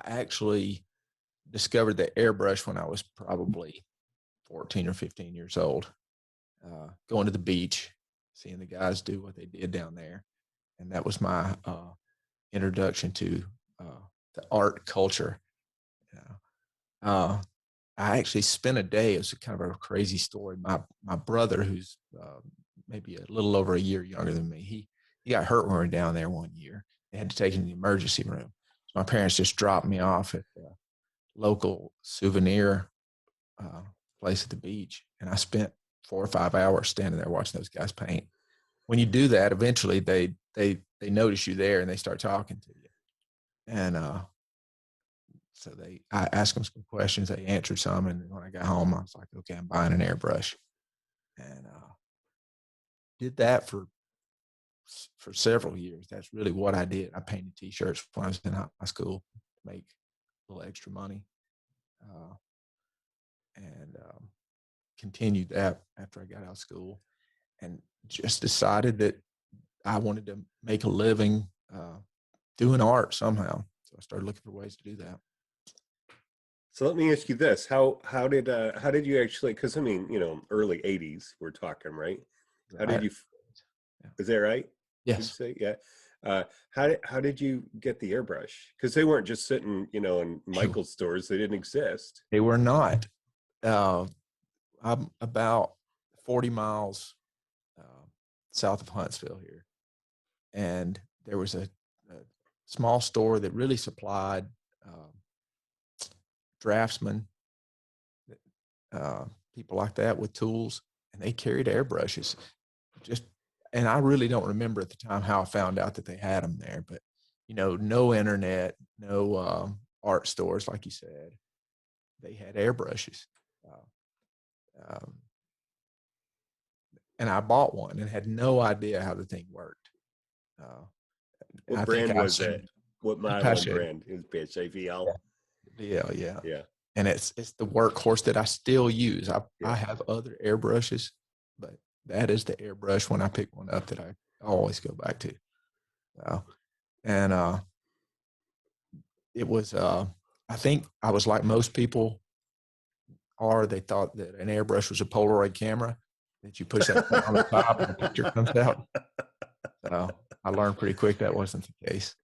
actually discovered the airbrush when I was probably 14 or 15 years old, going to the beach, seeing the guys do what they did down there. And that was my introduction to the art culture. Uh, I actually spent a day. It was kind of a crazy story. My brother, who's maybe a little over a year younger than me, he got hurt when we were down there one year. They had to take him to the emergency room. So my parents just dropped me off at the local souvenir place at the beach, and I spent 4 or 5 hours standing there watching those guys paint. When you do that, eventually they notice you there and they start talking to you. And so I asked them some questions. They answered some, and when I got home, I was like, okay, I'm buying an airbrush, and did that for several years. That's really what I did. I painted T-shirts when I was in high school to make a little extra money, and continued that after I got out of school, and just decided that I wanted to make a living doing art somehow. So I started looking for ways to do that. So let me ask you this: how did you actually? Because I mean, early '80s, we're talking, right? How did Right. you? Yeah. Is that right? Did you Yes. say yeah? How did you get the airbrush? Because they weren't just sitting, in Michael's stores; they didn't exist. They were not. I'm about 40 miles south of Huntsville here, and there was a small store that really supplied draftsmen, people like that with tools, and they carried airbrushes. Just, and I really don't remember at the time how I found out that they had them there, but no internet, no art stores, like you said. They had airbrushes. Um, and I bought one and had no idea how the thing worked. Uh, What I think brand I was assumed it? What model and Apache. brand is bitch AVL? Yeah. Yeah, yeah. Yeah, And it's the workhorse that I still use. I yeah. have other airbrushes, but that is the airbrush when I pick one up that I always go back to. And it was I think I was like most people are. They thought that an airbrush was a Polaroid camera that you push that button on the top and the picture comes out. So I learned pretty quick that wasn't the case.